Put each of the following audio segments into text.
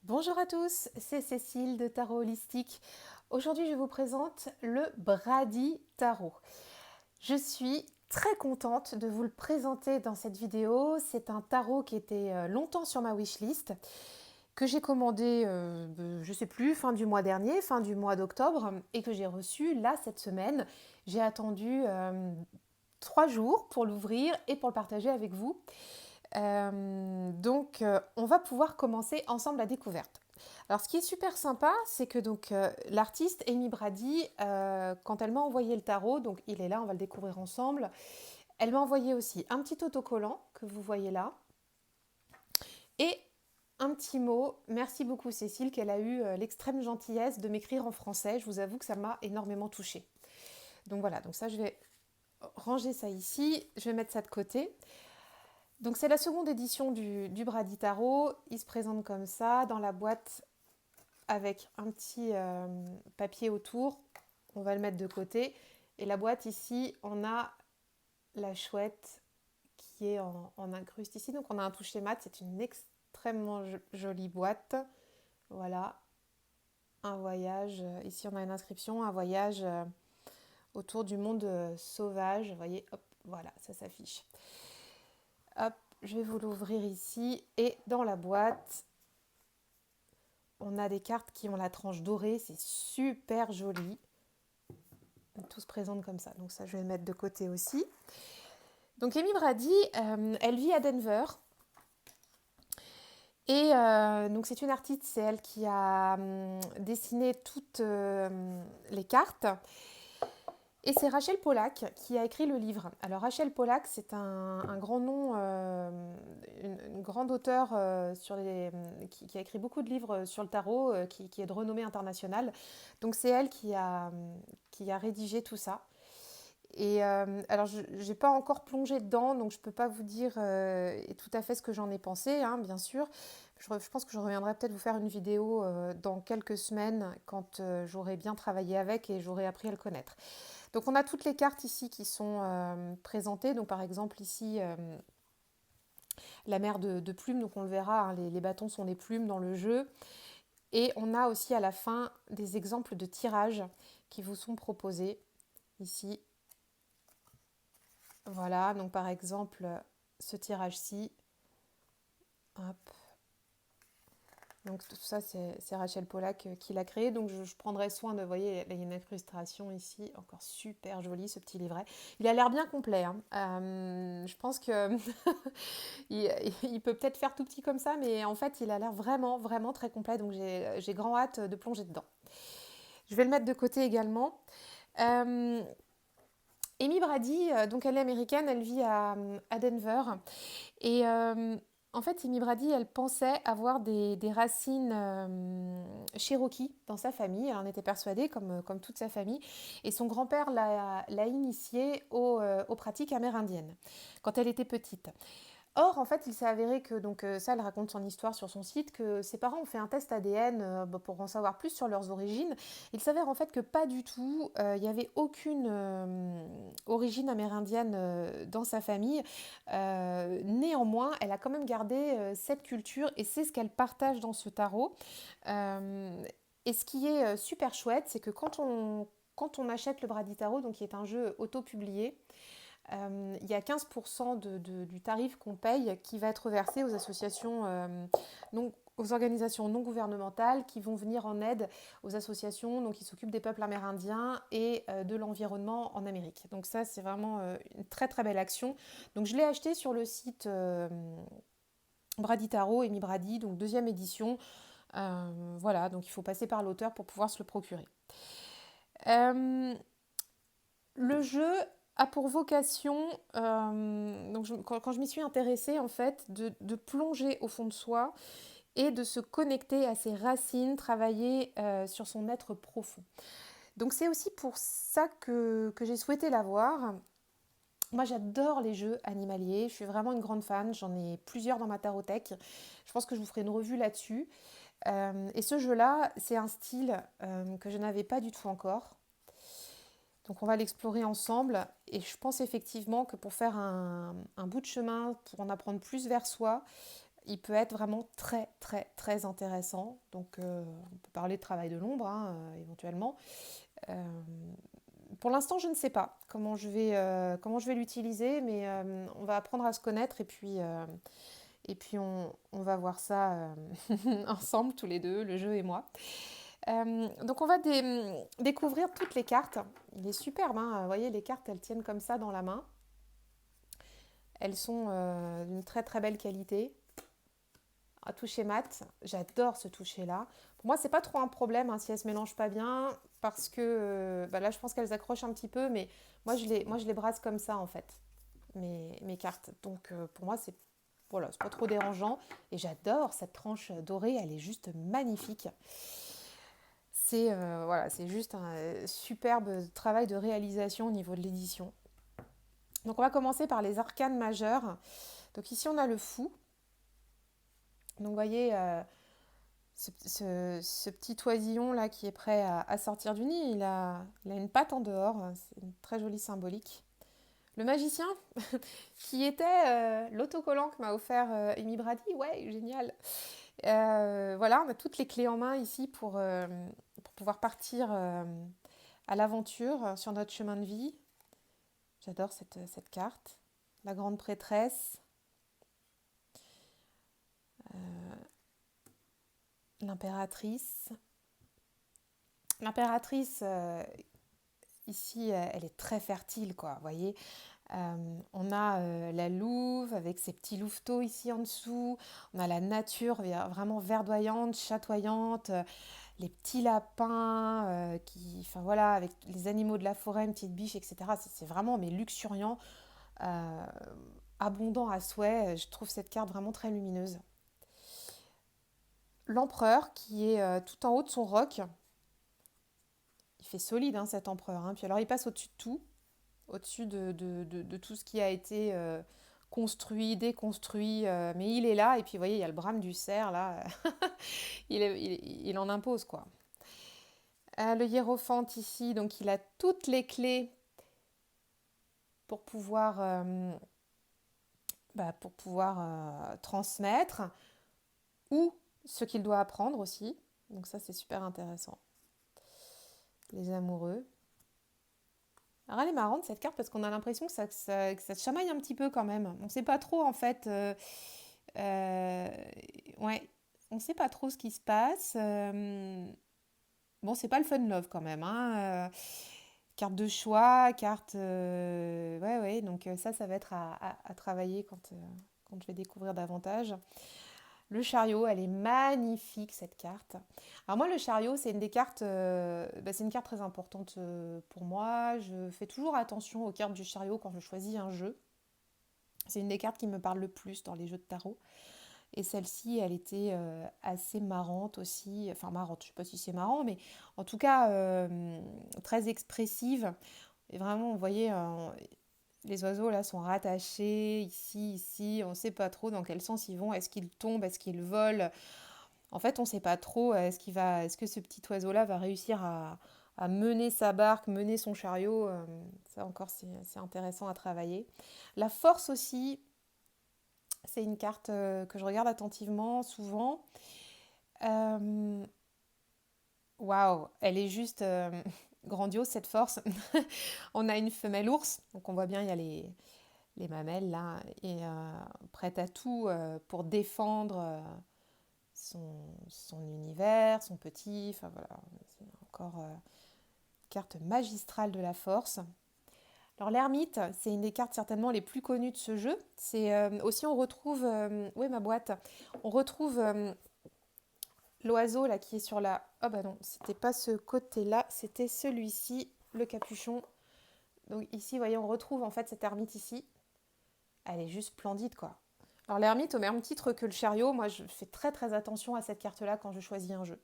Bonjour à tous, c'est Cécile de Tarot Holistique. Aujourd'hui, je vous présente le Brady Tarot. Je suis très contente de vous le présenter dans cette vidéo. C'est un tarot qui était longtemps sur ma wishlist, que j'ai commandé, je ne sais plus, fin du mois dernier, fin du mois d'octobre, et que j'ai reçu là cette semaine. J'ai attendu 3 jours pour l'ouvrir et pour le partager avec vous. On va pouvoir commencer ensemble la découverte. Alors, ce qui est super sympa, c'est que l'artiste Amy Brady, quand elle m'a envoyé le tarot, donc il est là, on va le découvrir ensemble. Elle m'a envoyé aussi un petit autocollant que vous voyez là et un petit mot. Merci beaucoup Cécile, qu'elle a eu l'extrême gentillesse de m'écrire en français. Je vous avoue que ça m'a énormément touchée. Donc voilà, donc ça je vais ranger ça ici, je vais mettre ça de côté. Donc c'est la seconde édition du Brady Tarot. Il se présente comme ça dans la boîte avec un petit papier autour. On va le mettre de côté. Et la boîte ici, on a la chouette qui est en incruste ici. Donc on a un toucher mat. C'est une extrêmement jolie boîte. Voilà. Un voyage. Ici on a une inscription. Un voyage autour du monde sauvage. Vous voyez, hop, voilà, ça s'affiche. Hop, je vais vous l'ouvrir ici. Et dans la boîte, on a des cartes qui ont la tranche dorée. C'est super joli. Tout se présente comme ça. Donc ça, je vais le mettre de côté aussi. Donc Amy Brady, elle vit à Denver. Et donc c'est une artiste, c'est elle qui a dessiné toutes les cartes. Et c'est Rachel Pollack qui a écrit le livre. Alors Rachel Pollack, c'est un grand nom, une grande auteure qui a écrit beaucoup de livres sur le tarot, qui est de renommée internationale. Donc c'est elle qui a rédigé tout ça. Et alors, je n'ai pas encore plongé dedans, donc je ne peux pas vous dire tout à fait ce que j'en ai pensé, hein, bien sûr. Je pense que je reviendrai peut-être vous faire une vidéo dans quelques semaines quand j'aurai bien travaillé avec et j'aurai appris à le connaître. Donc, on a toutes les cartes ici qui sont présentées. Donc, par exemple, ici, la mer de plumes, donc on le verra, hein, les bâtons sont des plumes dans le jeu. Et on a aussi à la fin des exemples de tirages qui vous sont proposés ici. Voilà, donc par exemple, ce tirage-ci, hop. Donc tout ça, c'est Rachel Pollack qui l'a créé. Donc je prendrai soin de, vous voyez, il y a une incrustation ici, encore super joli ce petit livret. Il a l'air bien complet, hein. Je pense que il peut peut-être faire tout petit comme ça, mais en fait, il a l'air vraiment, vraiment très complet. Donc j'ai grand hâte de plonger dedans. Je vais le mettre de côté également. Amy Brady, donc elle est américaine, elle vit à Denver. Et en fait, Amy Brady, elle pensait avoir des racines Cherokee dans sa famille. Elle en était persuadée, comme toute sa famille. Et son grand-père l'a initiée aux pratiques amérindiennes quand elle était petite. Or, en fait, il s'est avéré que, ça, elle raconte son histoire sur son site, que ses parents ont fait un test ADN pour en savoir plus sur leurs origines. Il s'avère en fait que pas du tout, il n'y avait aucune origine amérindienne dans sa famille. Néanmoins, elle a quand même gardé cette culture et c'est ce qu'elle partage dans ce tarot. Et ce qui est super chouette, c'est que quand on achète le Brady Tarot, donc qui est un jeu auto-publié, il y a 15% du tarif qu'on paye qui va être versé aux associations, aux organisations non gouvernementales qui vont venir en aide aux associations qui s'occupent des peuples amérindiens et de l'environnement en Amérique. Donc ça, c'est vraiment une très très belle action. Donc je l'ai acheté sur le site Brady Tarot, Amy Brady, donc deuxième édition. Voilà, donc il faut passer par l'auteur pour pouvoir se le procurer. Le jeu a pour vocation, quand je m'y suis intéressée, en fait, de plonger au fond de soi et de se connecter à ses racines, travailler sur son être profond. Donc c'est aussi pour ça que j'ai souhaité l'avoir. Moi, j'adore les jeux animaliers, je suis vraiment une grande fan, j'en ai plusieurs dans ma tarothèque. Je pense que je vous ferai une revue là-dessus. Et ce jeu-là, c'est un style que je n'avais pas du tout encore. Donc on va l'explorer ensemble et je pense effectivement que pour faire un bout de chemin, pour en apprendre plus vers soi, il peut être vraiment très très très intéressant. Donc on peut parler de travail de l'ombre hein, éventuellement. Euh, pour l'instant, je ne sais pas comment je vais l'utiliser, mais on va apprendre à se connaître et puis on va voir ça ensemble, tous les deux, le jeu et moi. Donc on va découvrir toutes les cartes. Il est superbe, hein. Vous voyez, les cartes, elles tiennent comme ça dans la main. Elles sont d'une très très belle qualité. Un toucher mat, j'adore ce toucher-là. Pour moi, c'est pas trop un problème hein, si elles se mélangent pas bien, parce que bah là, je pense qu'elles accrochent un petit peu, mais moi, je les brasse comme ça en fait, mes cartes. Donc pour moi, c'est voilà, c'est pas trop dérangeant. Et j'adore cette tranche dorée, elle est juste magnifique. C'est voilà, c'est juste un superbe travail de réalisation au niveau de l'édition. Donc on va commencer par les arcanes majeures. Donc ici, on a le fou. Donc vous voyez, ce petit oisillon là qui est prêt à sortir du nid, il a une patte en dehors, c'est une très jolie symbolique. Le magicien, qui était l'autocollant que m'a offert Amy Brady, ouais, génial. Voilà, on a toutes les clés en main ici pour pouvoir partir à l'aventure sur notre chemin de vie. J'adore cette carte. La grande prêtresse, l'impératrice. L'impératrice, ici, elle est très fertile, quoi, vous voyez. On a la louve avec ses petits louveteaux ici en dessous. On a la nature vraiment verdoyante, chatoyante. Les petits lapins, enfin voilà, avec les animaux de la forêt, une petite biche, etc. C'est vraiment mais luxuriant, euh, abondant à souhait. Je trouve cette carte vraiment très lumineuse. L'empereur qui est tout en haut de son roc. Il fait solide hein, cet empereur. Hein. Puis alors il passe au-dessus de tout, au-dessus de tout ce qui a été construit, déconstruit. Mais il est là et puis vous voyez, il y a le brame du cerf là. Il en impose quoi. Le hiérophante ici, donc il a toutes les clés pour pouvoir transmettre ou ce qu'il doit apprendre aussi. Donc ça c'est super intéressant. Les amoureux. Alors elle est marrante cette carte parce qu'on a l'impression que ça se chamaille un petit peu quand même. On ne sait pas trop en fait. Euh, ouais, on ne sait pas trop ce qui se passe. Bon, c'est pas le fun love quand même. Hein. Carte de choix, carte. Ouais, ouais, donc ça va être à travailler quand je vais découvrir davantage. Le chariot, elle est magnifique cette carte. Alors moi, le chariot, c'est une des cartes, c'est une carte très importante pour moi. Je fais toujours attention aux cartes du chariot quand je choisis un jeu. C'est une des cartes qui me parle le plus dans les jeux de tarot. Et celle-ci, elle était assez marrante aussi. Enfin, marrante, je ne sais pas si c'est marrant, mais en tout cas, très expressive. Et vraiment, vous voyez, les oiseaux là sont rattachés ici, on ne sait pas trop dans quel sens ils vont. Est-ce qu'ils tombent, est-ce qu'ils volent? En fait, on ne sait pas trop. Est-ce que ce petit oiseau là va réussir à mener sa barque, mener son chariot? Ça encore, c'est intéressant à travailler. La force aussi, c'est une carte que je regarde attentivement, souvent. Euh, Waouh, elle est juste grandiose cette force. On a une femelle ours, donc on voit bien il y a les mamelles là, et prête à tout pour défendre son univers, son petit. Enfin voilà, c'est encore carte magistrale de la force. Alors l'ermite, c'est une des cartes certainement les plus connues de ce jeu. C'est aussi on retrouve, où est ma boîte? On retrouve l'oiseau là qui est sur la. Oh bah non, c'était pas ce côté-là, c'était celui-ci, le capuchon. Donc ici, vous voyez, on retrouve en fait cette ermite ici. Elle est juste splendide quoi. Alors l'ermite, au même titre que le chariot, moi je fais très très attention à cette carte-là quand je choisis un jeu.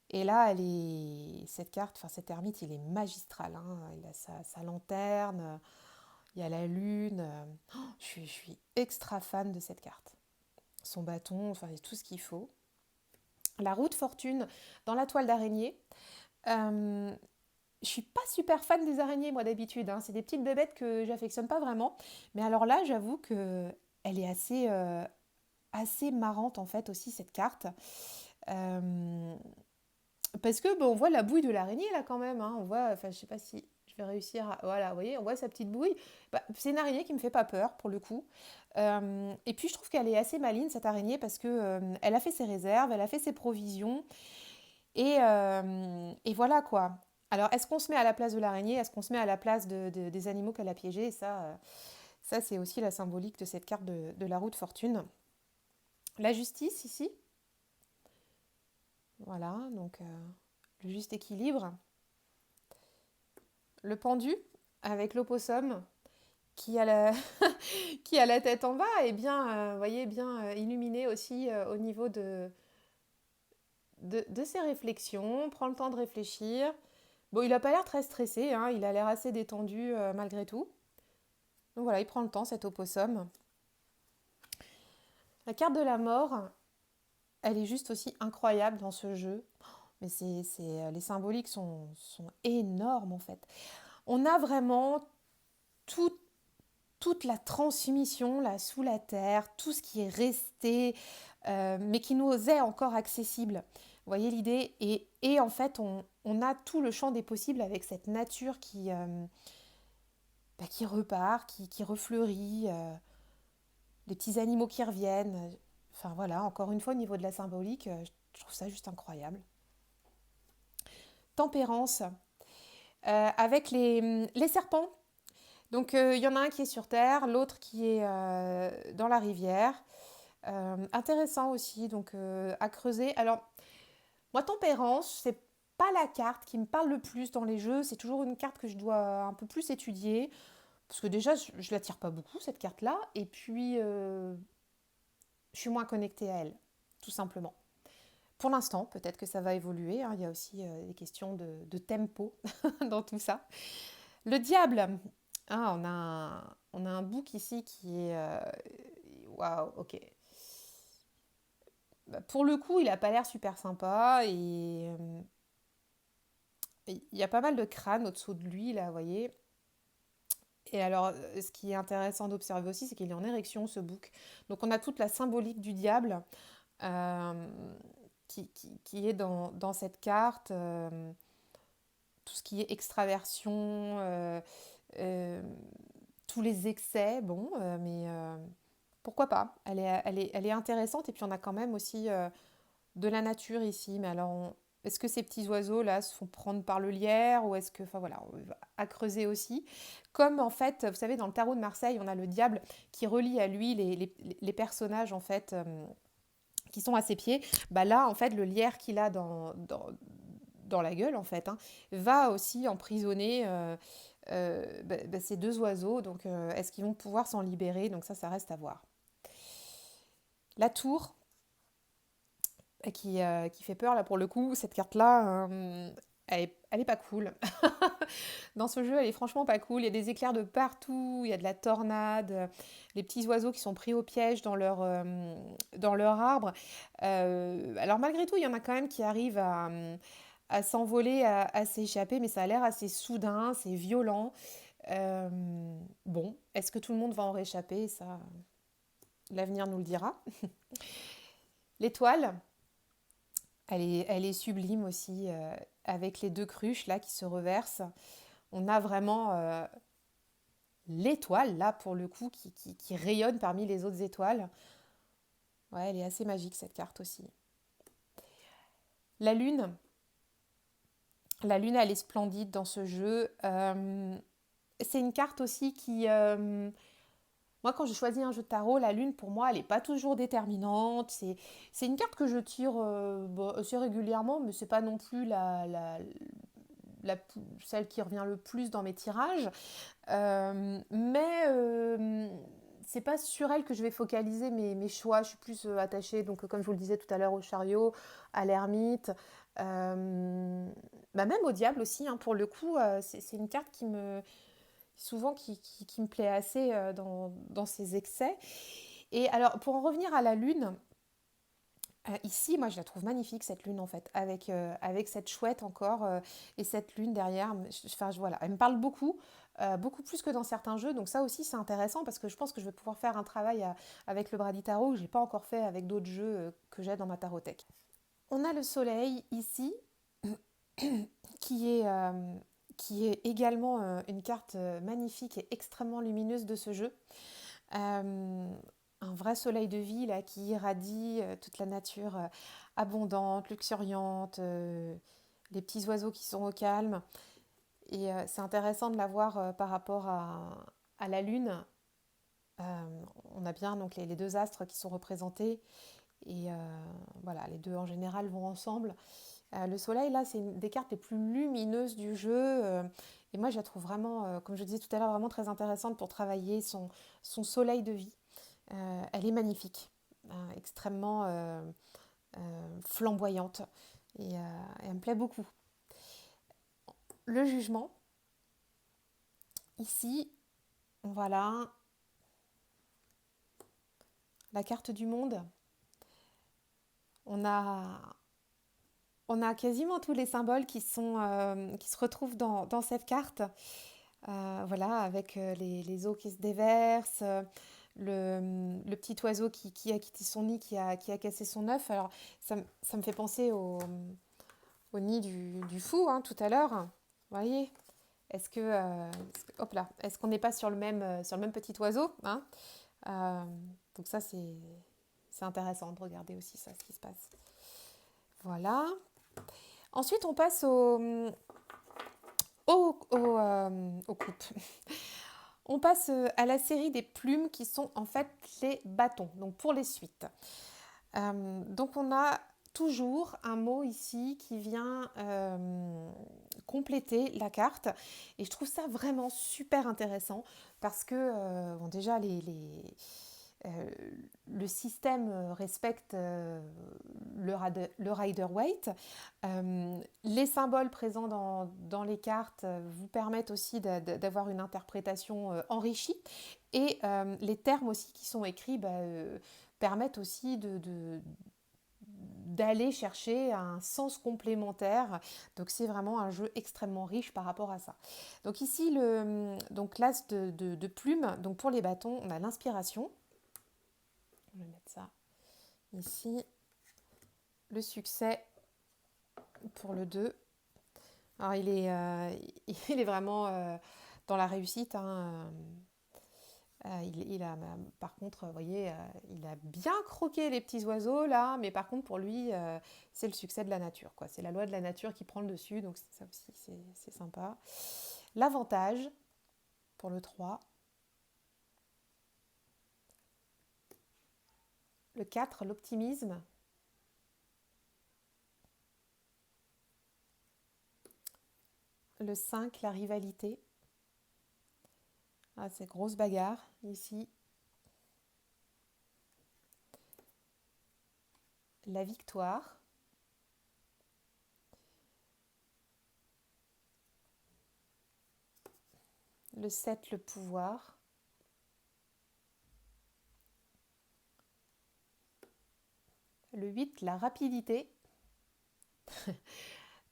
Et là, cette carte, enfin cet ermite, il est magistral. Hein. Il a sa lanterne, il y a la lune. Je suis extra fan de cette carte. Son bâton, enfin il y a tout ce qu'il faut. La roue de fortune dans la toile d'araignée. Je suis pas super fan des araignées moi d'habitude. Hein. C'est des petites bébêtes que j'affectionne pas vraiment. Mais alors là, j'avoue que elle est assez assez marrante en fait aussi cette carte. Euh, Parce que on voit la bouille de l'araignée là quand même, hein. On voit, enfin je sais pas si je vais réussir à... Voilà, vous voyez, on voit sa petite bouille. Bah, c'est une araignée qui me fait pas peur pour le coup. Et puis je trouve qu'elle est assez maligne cette araignée parce que elle a fait ses réserves, elle a fait ses provisions. Et voilà quoi. Alors est-ce qu'on se met à la place de l'araignée? Est-ce qu'on se met à la place des animaux qu'elle a piégés? Ça c'est aussi la symbolique de cette carte de la roue de fortune. La justice ici. Voilà, donc le juste équilibre. Le pendu avec l'opossum qui a la, qui a la tête en bas et bien, voyez, bien illuminé aussi au niveau de ses réflexions, prend le temps de réfléchir. Bon, il n'a pas l'air très stressé, hein, il a l'air assez détendu malgré tout. Donc voilà, il prend le temps, cet opossum. La carte de la mort, elle est juste aussi incroyable dans ce jeu. Mais les symboliques sont énormes en fait. On a vraiment tout, toute la transmission là sous la terre, tout ce qui est resté, mais qui nous est encore accessible. Vous voyez l'idée et en fait, on a tout le champ des possibles avec cette nature qui repart, qui refleurit, les petits animaux qui reviennent. Enfin voilà, encore une fois, au niveau de la symbolique, je trouve ça juste incroyable. Tempérance, avec les serpents. Donc il y en a un qui est sur terre, l'autre qui est dans la rivière. Intéressant aussi, donc à creuser. Alors, moi, tempérance, c'est pas la carte qui me parle le plus dans les jeux. C'est toujours une carte que je dois un peu plus étudier. Parce que déjà, je la tire pas beaucoup, cette carte-là. Et puis, je suis moins connectée à elle, tout simplement. Pour l'instant, peut-être que ça va évoluer, hein. Il y a aussi des questions de tempo dans tout ça. Le diable. Ah, on a un bouc ici qui est... Waouh, ok. Bah, pour le coup, il a pas l'air super sympa et il y a pas mal de crânes au-dessous de lui, là, vous voyez. Et alors, ce qui est intéressant d'observer aussi, c'est qu'il est en érection, ce bouc. Donc, on a toute la symbolique du diable euh, qui est dans cette carte. Tout ce qui est extraversion, euh, tous les excès, bon, mais pourquoi pas? Elle est intéressante. Et puis, on a quand même aussi de la nature ici. Mais alors, est-ce que ces petits oiseaux-là se font prendre par le lierre ou est-ce que, enfin voilà, on va à creuser aussi. Comme en fait, vous savez, dans le tarot de Marseille, on a le diable qui relie à lui les personnages en fait qui sont à ses pieds. Bah là, en fait, le lierre qu'il a dans la gueule, en fait, hein, va aussi emprisonner ces deux oiseaux. Donc, est-ce qu'ils vont pouvoir s'en libérer? Donc ça reste à voir. La tour, qui fait peur là pour le coup. Cette carte-là, elle est pas cool. Dans ce jeu, elle est franchement pas cool. Il y a des éclairs de partout, il y a de la tornade, les petits oiseaux qui sont pris au piège dans leur arbre. Alors malgré tout, il y en a quand même qui arrivent à s'envoler, à s'échapper, mais ça a l'air assez soudain, c'est violent. Euh, bon, est-ce que tout le monde va en réchapper? Ça, l'avenir nous le dira. L'étoile, elle est sublime aussi, avec les deux cruches là qui se reversent. On a vraiment l'étoile là pour le coup qui rayonne parmi les autres étoiles. Ouais, elle est assez magique cette carte aussi. La lune, la lune elle est splendide dans ce jeu. C'est une carte aussi moi quand je choisis un jeu de tarot, la lune pour moi elle n'est pas toujours déterminante. C'est une carte que je tire assez régulièrement, mais c'est pas non plus la, celle qui revient le plus dans mes tirages. Mais c'est pas sur elle que je vais focaliser mes choix. Je suis plus attachée, donc comme je vous le disais tout à l'heure, au chariot, à l'ermite, bah même au diable aussi, hein, pour le coup, c'est une carte souvent qui me plaît assez dans ses excès. Et alors, pour en revenir à la lune, ici, moi, je la trouve magnifique, cette lune, en fait, avec cette chouette encore et cette lune derrière. Enfin, voilà, elle me parle beaucoup. beaucoup plus que dans certains jeux. Donc ça aussi c'est intéressant parce que je pense que je vais pouvoir faire un travail avec le Brady Tarot que j'ai pas encore fait avec d'autres jeux que j'ai dans ma tarothèque. On a le soleil ici qui est, euh, qui est également une carte magnifique et extrêmement lumineuse de ce jeu. Euh, un vrai soleil de vie là, qui irradie toute la nature abondante, luxuriante, les petits oiseaux qui sont au calme. Et c'est intéressant de la voir par rapport à la Lune. On a bien donc les deux astres qui sont représentés. Et voilà, les deux en général vont ensemble. Le soleil, là, c'est une des cartes les plus lumineuses du jeu. Et moi, je la trouve vraiment, comme je disais tout à l'heure, vraiment très intéressante pour travailler son soleil de vie. Elle est magnifique, extrêmement flamboyante. Et elle me plaît beaucoup. Le jugement, ici, voilà, la carte du monde. On a, on a quasiment tous les symboles qui se retrouvent dans cette carte. Voilà, avec les eaux qui se déversent, le petit oiseau qui a quitté son nid, qui a cassé son œuf. Alors, ça me fait penser au nid du fou, hein, tout à l'heure. Vous voyez? Hop là, est-ce qu'on n'est pas sur le même petit oiseau, hein? Euh, donc ça, c'est intéressant de regarder aussi ça, ce qui se passe. Voilà. Ensuite, on passe aux coupes. On passe à la série des plumes qui sont en fait les bâtons, donc pour les suites. Donc on a toujours un mot ici qui vient compléter la carte et je trouve ça vraiment super intéressant parce que bon, déjà euh, le système respecte le Rider-Waite. Les symboles présents dans les cartes vous permettent aussi d'avoir une interprétation enrichie et les termes aussi qui sont écrits permettent aussi d'aller chercher un sens complémentaire. Donc c'est vraiment un jeu extrêmement riche par rapport à ça. Donc ici, donc l'as de plumes, donc pour les bâtons, on a l'inspiration. Je vais mettre ça ici. Le succès pour le 2. Alors il est vraiment dans la réussite. Hein. Il a, par contre, vous voyez, il a bien croqué les petits oiseaux là, mais par contre pour lui, c'est le succès de la nature, quoi. C'est la loi de la nature qui prend le dessus, donc ça aussi c'est sympa. L'avantage pour le 3. Le 4, l'optimisme. Le 5, la rivalité. Ah, c'est grosse bagarre ici. La victoire. Le 7, le pouvoir. Le 8, la rapidité.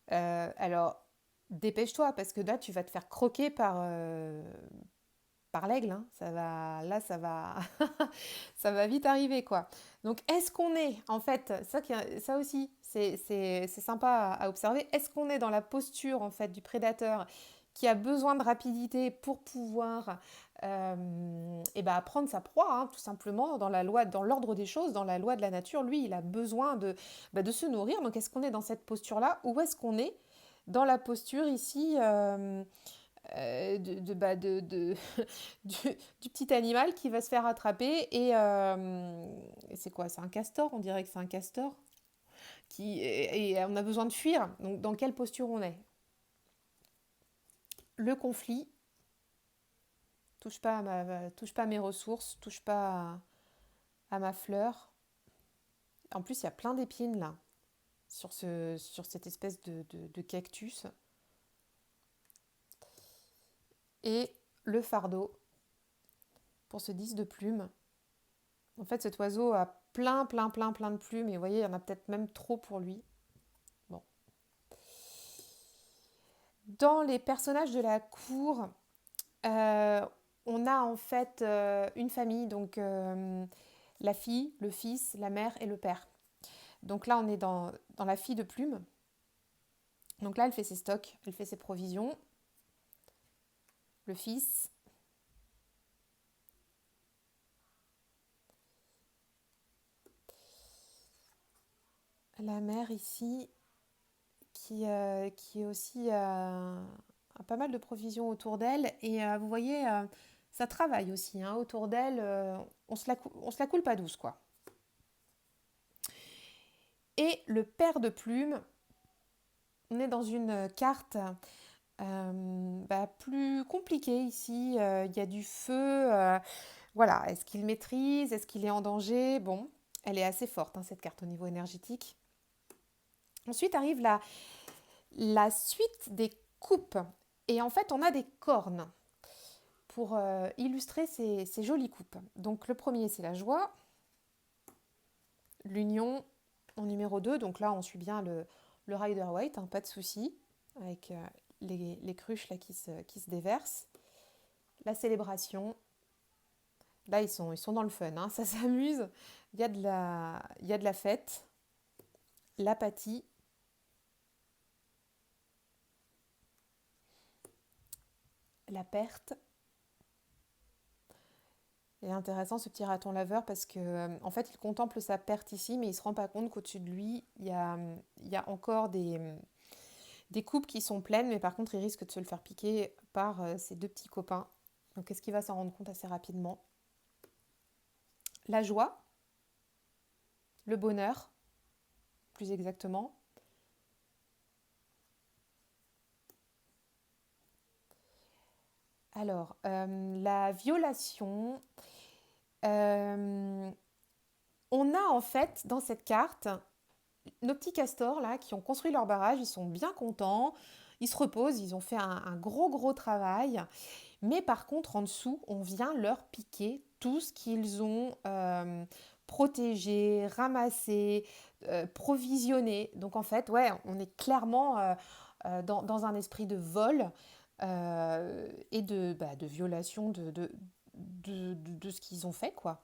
Alors, dépêche-toi, parce que là, tu vas te faire croquer par l'aigle. Hein. Ça va vite arriver, quoi. Donc, est-ce qu'on est, en fait, ça aussi, c'est sympa à observer, est-ce qu'on est dans la posture, en fait, du prédateur qui a besoin de rapidité pour pouvoir prendre sa proie, hein, tout simplement, dans l'ordre des choses, dans la loi de la nature, lui, il a besoin de se nourrir. Donc, est-ce qu'on est dans cette posture-là ou est-ce qu'on est dans la posture ici du, du petit animal qui va se faire attraper et c'est quoi? C'est un castor? On dirait que c'est un castor et on a besoin de fuir. Donc, dans quelle posture on est? Le conflit, touche pas à mes ressources, touche pas à ma fleur. En plus, il y a plein d'épines là, sur cette espèce de cactus. Et le fardeau pour ce 10 de plumes. En fait, cet oiseau a plein de plumes. Et vous voyez, il y en a peut-être même trop pour lui. Bon. Dans les personnages de la cour, Euh, on a en fait une famille, donc la fille, le fils, la mère et le père. Donc là, on est dans la fille de Plume. Donc là, elle fait ses stocks, elle fait ses provisions. Le fils, la mère ici, qui est aussi a pas mal de provisions autour d'elle. Et vous voyez, ça travaille aussi hein, autour d'elle. On se la coule pas douce, quoi. Et le père de Plume, on est dans une carte plus compliquée ici. Il y a du feu. Voilà, est-ce qu'il maîtrise? Est-ce qu'il est en danger? Bon, elle est assez forte, hein, cette carte au niveau énergétique. Ensuite arrive la suite des coupes. Et en fait, on a des cornes pour illustrer ces jolies coupes. Donc le premier, c'est la joie, l'union en numéro 2. Donc là, on suit bien le Rider-Waite, hein, pas de souci, avec les cruches là, qui se déversent. La célébration. Là, ils sont dans le fun, hein, ça s'amuse. Il y a de la fête. L'apathie. La perte. Il est intéressant ce petit raton laveur parce que en fait il contemple sa perte ici mais il se rend pas compte qu'au-dessus de lui il y a encore des coupes qui sont pleines mais par contre il risque de se le faire piquer par ses deux petits copains. Donc est-ce qu'il va s'en rendre compte assez rapidement? La joie, le bonheur plus exactement. Alors la violation, euh, on a en fait dans cette carte nos petits castors là qui ont construit leur barrage, ils sont bien contents, ils se reposent, ils ont fait un gros travail. Mais par contre, en dessous, on vient leur piquer tout ce qu'ils ont protégé, ramassé, provisionné. Donc en fait, ouais, on est clairement dans un esprit de vol et de violation de ce qu'ils ont fait, quoi.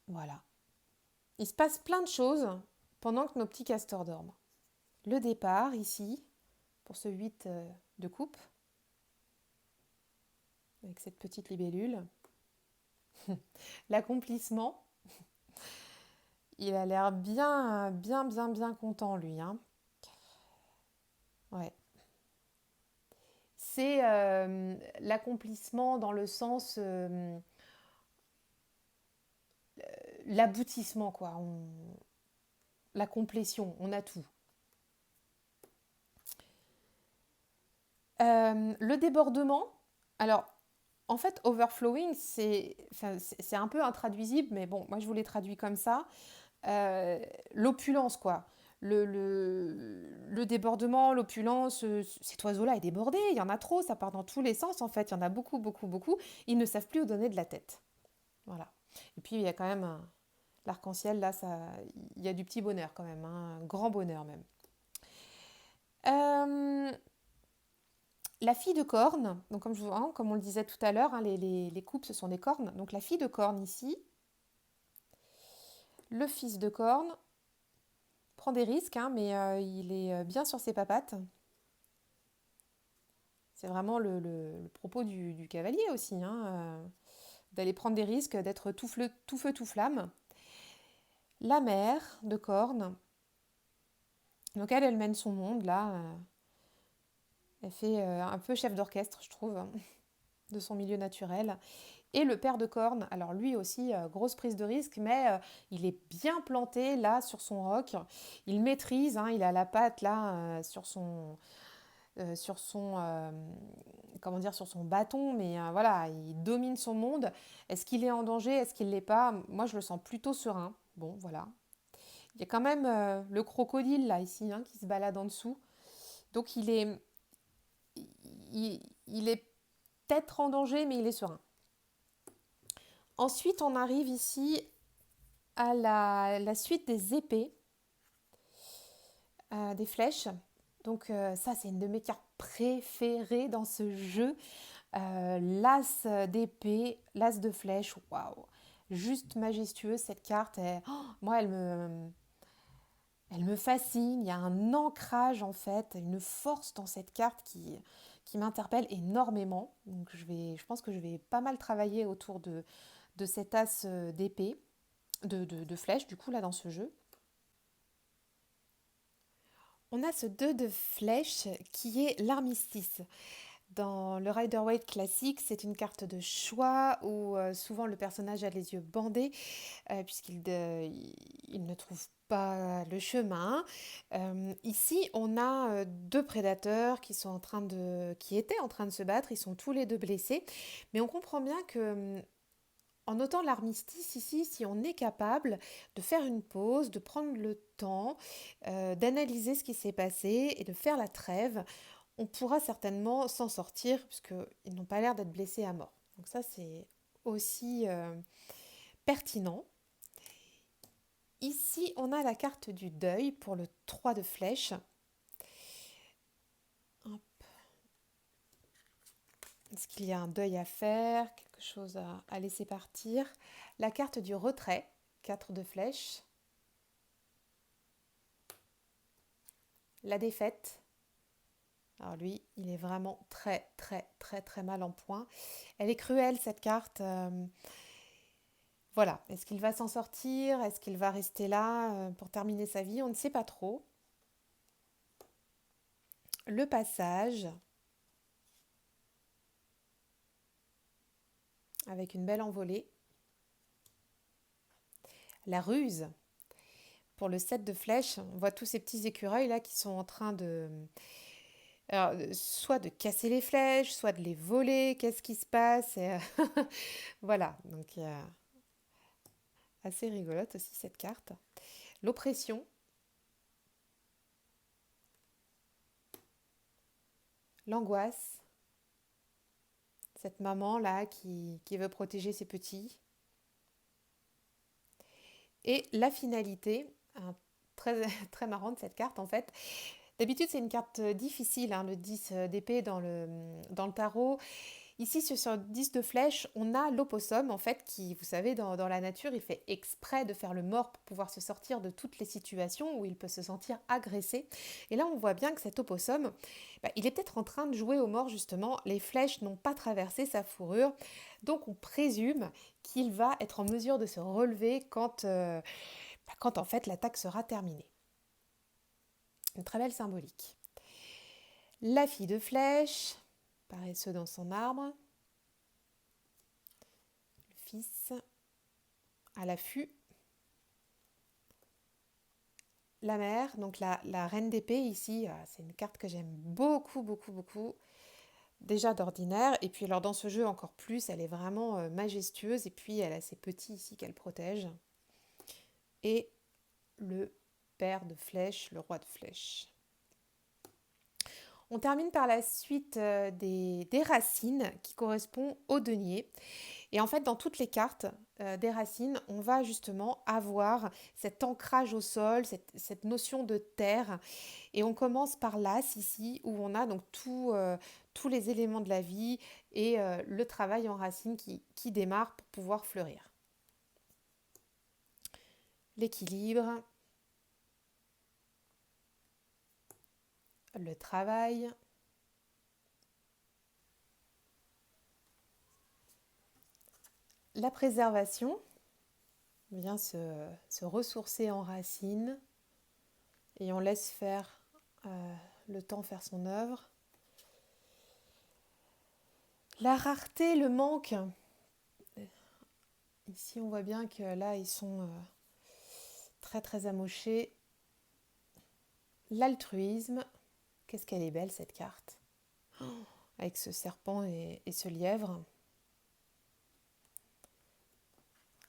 Voilà. Il se passe plein de choses pendant que nos petits castors dorment. Le départ, ici, pour ce 8 de coupe, avec cette petite libellule. L'accomplissement, il a l'air bien content, lui. Hein. Ouais. C'est l'accomplissement dans le sens l'aboutissement, quoi. La complétion, on a tout. Le débordement, alors en fait, overflowing, c'est un peu intraduisible, mais bon, moi je vous l'ai traduit comme ça. L'opulence, quoi. Le débordement, l'opulence, cet oiseau-là est débordé, il y en a trop, ça part dans tous les sens en fait, il y en a beaucoup. Ils ne savent plus où donner de la tête. Voilà. Et puis il y a quand même l'arc-en-ciel, là, ça, il y a du petit bonheur quand même, hein, un grand bonheur même. Euh, la fille de corne, donc comme on le disait tout à l'heure, hein, les coupes ce sont des cornes. Donc la fille de corne ici, le fils de corne prend des risques, hein, mais il est bien sur ses papates. C'est vraiment le propos du cavalier aussi, hein, d'aller prendre des risques, d'être tout feu, tout flamme. La mère de corne, donc elle mène son monde là. Elle fait un peu chef d'orchestre, je trouve, hein, de son milieu naturel. Et le père de corne, alors lui aussi, grosse prise de risque, mais il est bien planté là sur son roc. Il maîtrise, hein, il a la patte là sur son comment dire, sur son bâton, mais voilà, il domine son monde. Est-ce qu'il est en danger? Est-ce qu'il l'est pas? Moi, je le sens plutôt serein. Bon, voilà. Il y a quand même le crocodile là ici hein, qui se balade en dessous. Donc il est peut-être en danger, mais il est serein. Ensuite, on arrive ici à la suite des épées, des flèches. Donc ça, c'est une de mes cartes préférées dans ce jeu. L'as d'épée, l'as de flèche, waouh! Juste majestueuse cette carte. Moi, elle me fascine. Il y a un ancrage en fait, une force dans cette carte qui m'interpelle énormément. Donc je pense que je vais pas mal travailler autour de cet as d'épée, de flèche du coup là dans ce jeu. On a ce 2 de flèche qui est l'armistice. Dans le Rider-Waite classique, c'est une carte de choix où souvent le personnage a les yeux bandés puisqu'il ne trouve pas le chemin. Ici, on a deux prédateurs qui étaient en train de se battre. Ils sont tous les deux blessés, mais on comprend bien que en notant l'armistice ici, si on est capable de faire une pause, de prendre le temps, d'analyser ce qui s'est passé et de faire la trêve, on pourra certainement s'en sortir puisqu'ils n'ont pas l'air d'être blessés à mort. Donc ça, c'est aussi pertinent. Ici, on a la carte du deuil pour le 3 de flèche. Hop. Est-ce qu'il y a un deuil à faire, quelque chose à laisser partir? La carte du retrait, 4 de flèche. La défaite. Alors lui, il est vraiment très très très très mal en point. Elle est cruelle cette carte. Voilà, est-ce qu'il va s'en sortir? Est-ce qu'il va rester là pour terminer sa vie? On ne sait pas trop. Le passage, avec une belle envolée. La ruse, pour le 7 de flèche, on voit tous ces petits écureuils là qui sont en train soit de casser les flèches, soit de les voler. Qu'est-ce qui se passe? Voilà, donc assez rigolote aussi cette carte. L'oppression, l'angoisse, cette maman là qui veut protéger ses petits. Et la finalité, très, très marrante cette carte en fait. D'habitude c'est une carte difficile, hein, le 10 d'épée dans le tarot. Ici sur le 10 de flèche, on a l'opossum en fait qui, vous savez, dans la nature, il fait exprès de faire le mort pour pouvoir se sortir de toutes les situations où il peut se sentir agressé. Et là on voit bien que cet opossum, il est peut-être en train de jouer au mort justement. Les flèches n'ont pas traversé sa fourrure, donc on présume qu'il va être en mesure de se relever quand en fait l'attaque sera terminée. Une très belle symbolique. La fille de flèche, paresseux dans son arbre. Le fils à l'affût. La mère, donc la reine d'épée ici, c'est une carte que j'aime beaucoup, beaucoup, beaucoup. Déjà d'ordinaire, et puis alors dans ce jeu encore plus, elle est vraiment majestueuse, et puis elle a ses petits ici qu'elle protège. Et le père de flèche, le roi de flèche. On termine par la suite des racines qui correspondent au denier. Et en fait, dans toutes les cartes des racines, on va justement avoir cet ancrage au sol, cette notion de terre. Et on commence par l'as ici, où on a donc tous les éléments de la vie et le travail en racine qui démarre pour pouvoir fleurir. L'équilibre, le travail, la préservation, vient se ressourcer en racines et on laisse faire le temps faire son œuvre. La rareté, le manque. Ici, on voit bien que là, ils sont très très amochés. L'altruisme. Qu'est-ce qu'elle est belle cette carte. Avec ce serpent et ce lièvre.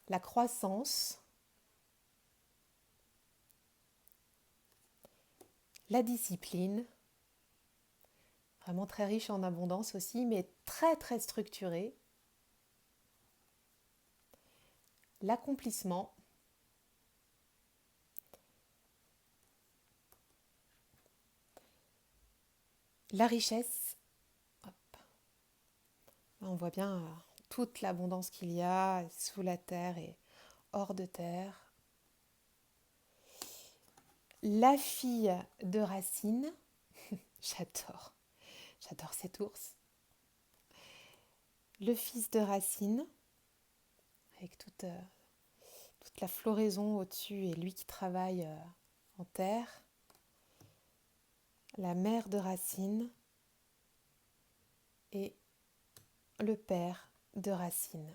La croissance. La discipline. Vraiment très riche en abondance aussi, mais très très structurée. L'accomplissement. la richesse. Hop. Là, on voit bien toute l'abondance qu'il y a sous la terre et hors de terre. La fille de Racine. J'adore, j'adore cet ours. Le fils de Racine, avec toute la floraison au-dessus et lui qui travaille en terre. La mère de Racine et le père de Racine.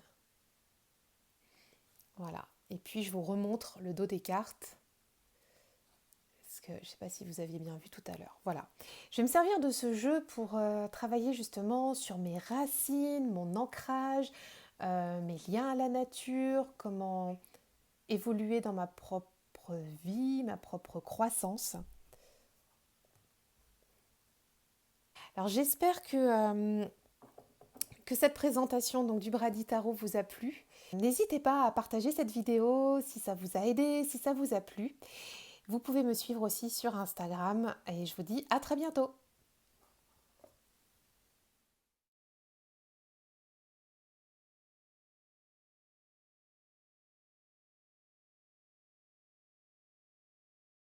Voilà. Et puis je vous remontre le dos des cartes. Parce que je ne sais pas si vous aviez bien vu tout à l'heure. Voilà. Je vais me servir de ce jeu pour travailler justement sur mes racines, mon ancrage, mes liens à la nature, comment évoluer dans ma propre vie, ma propre croissance. Alors j'espère que cette présentation donc, du Brady Tarot vous a plu. N'hésitez pas à partager cette vidéo si ça vous a aidé, si ça vous a plu. Vous pouvez me suivre aussi sur Instagram et je vous dis à très bientôt.